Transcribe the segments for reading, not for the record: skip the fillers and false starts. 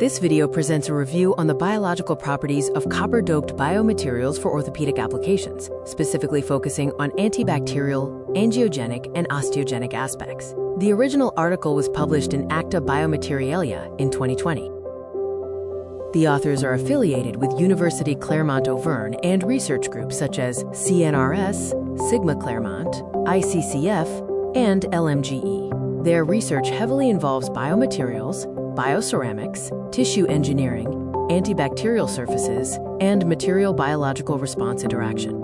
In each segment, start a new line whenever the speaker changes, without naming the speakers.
This video presents a review on the biological properties of copper-doped biomaterials for orthopedic applications, specifically focusing on antibacterial, angiogenic, and osteogenic aspects. The original article was published in Acta Biomaterialia in 2020. The authors are affiliated with University Clermont-Auvergne and research groups such as CNRS, Sigma Clermont, ICCF, and LMGE. Their research heavily involves biomaterials, bioceramics, tissue engineering, antibacterial surfaces, and material-biological response interaction.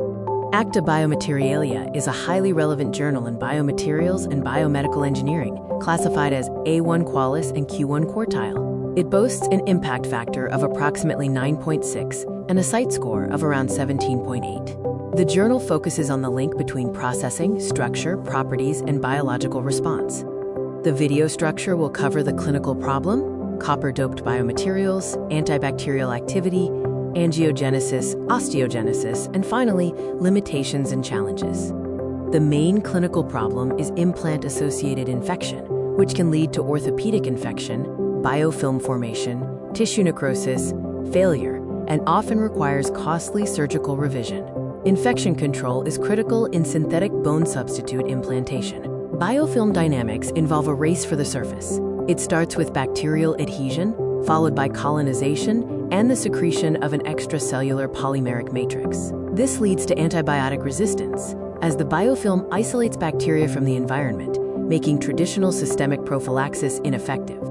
Acta Biomaterialia is a highly relevant journal in biomaterials and biomedical engineering, classified as A1 Qualis and Q1 Quartile. It boasts an impact factor of approximately 9.6 and a site score of around 17.8. The journal focuses on the link between processing, structure, properties, and biological response. The video structure will cover the clinical problem, copper-doped biomaterials, antibacterial activity, angiogenesis, osteogenesis, and finally, limitations and challenges. The main clinical problem is implant-associated infection, which can lead to orthopedic infection, biofilm formation, tissue necrosis, failure, and often requires costly surgical revision. Infection control is critical in synthetic bone substitute implantation. Biofilm dynamics involve a race for the surface. It starts with bacterial adhesion, followed by colonization and the secretion of an extracellular polymeric matrix. This leads to antibiotic resistance, as the biofilm isolates bacteria from the environment, making traditional systemic prophylaxis ineffective.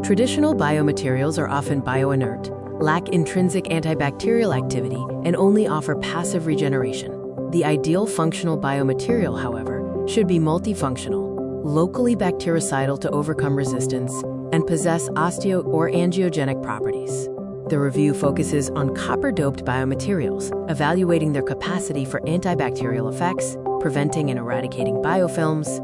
Traditional biomaterials are often bioinert, lack intrinsic antibacterial activity, and only offer passive regeneration. The ideal functional biomaterial, however, should be multifunctional, locally bactericidal to overcome resistance, and possess osteo- or angiogenic properties. The review focuses on copper-doped biomaterials, evaluating their capacity for antibacterial effects, preventing and eradicating biofilms,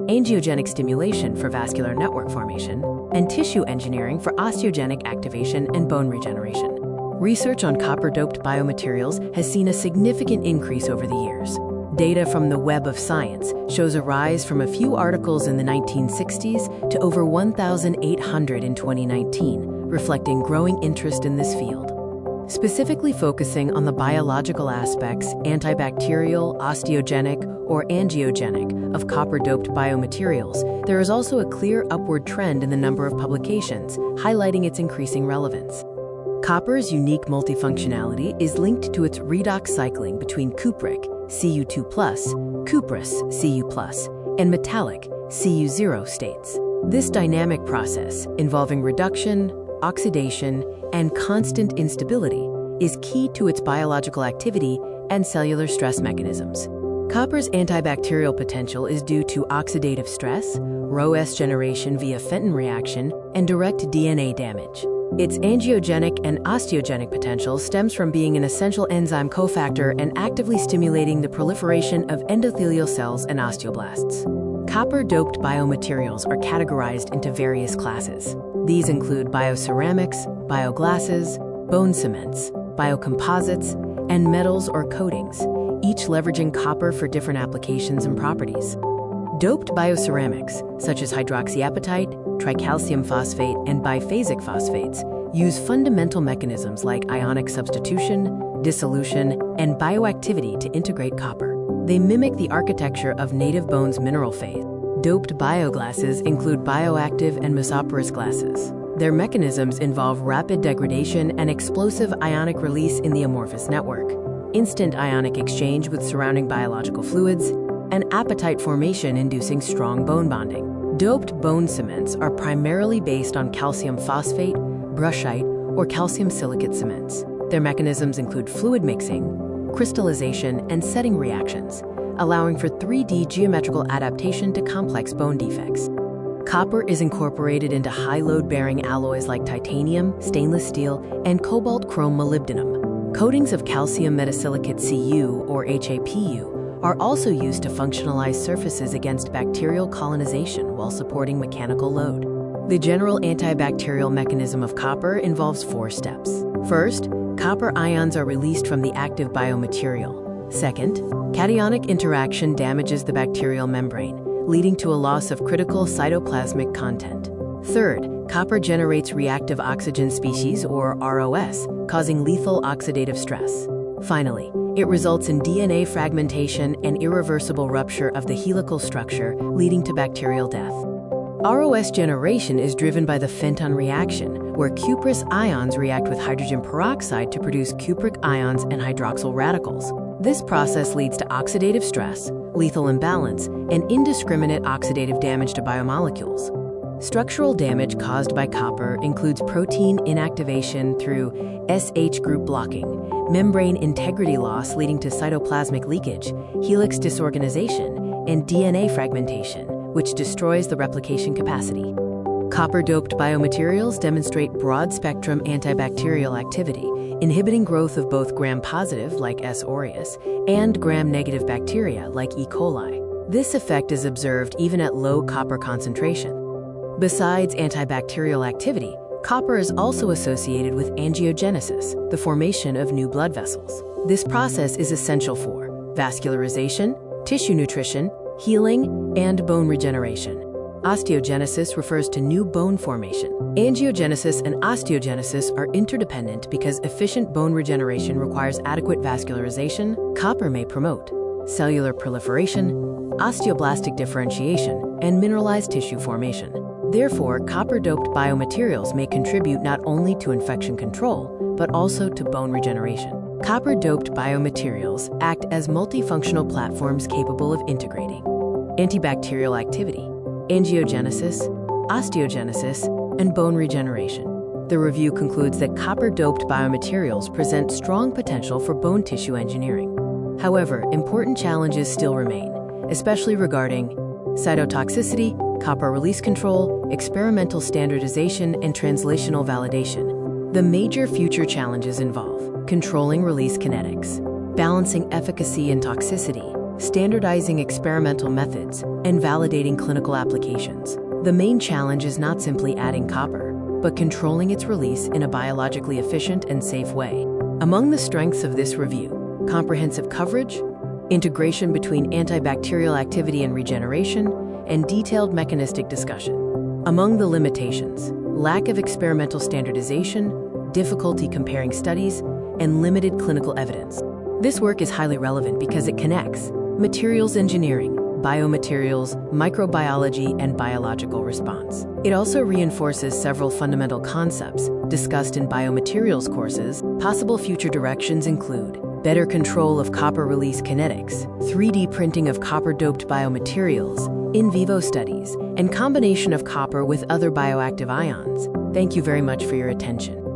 angiogenic stimulation for vascular network formation, and tissue engineering for osteogenic activation and bone regeneration. Research on copper-doped biomaterials has seen a significant increase over the years. Data from the Web of Science shows a rise from a few articles in the 1960s to over 1,800 in 2019, reflecting growing interest in this field. Specifically focusing on the biological aspects, antibacterial, osteogenic, or angiogenic, of copper-doped biomaterials, there is also a clear upward trend in the number of publications, highlighting its increasing relevance. Copper's unique multifunctionality is linked to its redox cycling between cupric, Cu2+, cuprous, Cu+, and metallic, Cu0 states. This dynamic process, involving reduction, oxidation, and constant instability, is key to its biological activity and cellular stress mechanisms. Copper's antibacterial potential is due to oxidative stress, Rho-S generation via Fenton reaction, and direct DNA damage. Its angiogenic and osteogenic potential stems from being an essential enzyme cofactor and actively stimulating the proliferation of endothelial cells and osteoblasts. Copper-doped biomaterials are categorized into various classes. These include bioceramics, bioglasses, bone cements, biocomposites, and metals or coatings, each leveraging copper for different applications and properties. Doped bioceramics, such as hydroxyapatite, tricalcium phosphate, and biphasic phosphates, use fundamental mechanisms like ionic substitution, dissolution, and bioactivity to integrate copper. They mimic the architecture of native bone's mineral phase. Doped bioglasses include bioactive and mesoporous glasses. Their mechanisms involve rapid degradation and explosive ionic release in the amorphous network, instant ionic exchange with surrounding biological fluids, and apatite formation inducing strong bone bonding. Doped bone cements are primarily based on calcium phosphate, brushite, or calcium silicate cements. Their mechanisms include fluid mixing, crystallization, and setting reactions, allowing for 3D geometrical adaptation to complex bone defects. Copper is incorporated into high load-bearing alloys like titanium, stainless steel, and cobalt chrome molybdenum. Coatings of calcium metasilicate Cu, or HAPU, are also used to functionalize surfaces against bacterial colonization while supporting mechanical load. The general antibacterial mechanism of copper involves 4 steps. First, copper ions are released from the active biomaterial. Second, cationic interaction damages the bacterial membrane, leading to a loss of critical cytoplasmic content. Third, Copper generates reactive oxygen species, or ROS, causing lethal oxidative stress. Finally, it results in DNA fragmentation and irreversible rupture of the helical structure, leading to bacterial death. ROS generation is driven by the Fenton reaction, where cuprous ions react with hydrogen peroxide to produce cupric ions and hydroxyl radicals. This process leads to oxidative stress, lethal imbalance, and indiscriminate oxidative damage to biomolecules. Structural damage caused by copper includes protein inactivation through SH group blocking, membrane integrity loss leading to cytoplasmic leakage, helix disorganization, and DNA fragmentation, which destroys the replication capacity. Copper-doped biomaterials demonstrate broad-spectrum antibacterial activity, inhibiting growth of both gram-positive, like S. aureus, and gram-negative bacteria, like E. coli. This effect is observed even at low copper concentration. Besides antibacterial activity, copper is also associated with angiogenesis, the formation of new blood vessels. This process is essential for vascularization, tissue nutrition, healing, and bone regeneration. Osteogenesis refers to new bone formation. Angiogenesis and osteogenesis are interdependent because efficient bone regeneration requires adequate vascularization. Copper may promote cellular proliferation, osteoblastic differentiation, and mineralized tissue formation. Therefore, copper-doped biomaterials may contribute not only to infection control, but also to bone regeneration. Copper-doped biomaterials act as multifunctional platforms capable of integrating antibacterial activity, angiogenesis, osteogenesis, and bone regeneration. The review concludes that copper-doped biomaterials present strong potential for bone tissue engineering. However, important challenges still remain, especially regarding cytotoxicity, copper release control, experimental standardization, and translational validation. The major future challenges involve controlling release kinetics, balancing efficacy and toxicity, standardizing experimental methods, and validating clinical applications. The main challenge is not simply adding copper, but controlling its release in a biologically efficient and safe way. Among the strengths of this review, comprehensive coverage, integration between antibacterial activity and regeneration, and detailed mechanistic discussion. Among the limitations, lack of experimental standardization, difficulty comparing studies, and limited clinical evidence. This work is highly relevant because it connects materials engineering, biomaterials, microbiology, and biological response. It also reinforces several fundamental concepts discussed in biomaterials courses. Possible future directions include better control of copper release kinetics, 3D printing of copper-doped biomaterials, in vivo studies, and combination of copper with other bioactive ions. Thank you very much for your attention.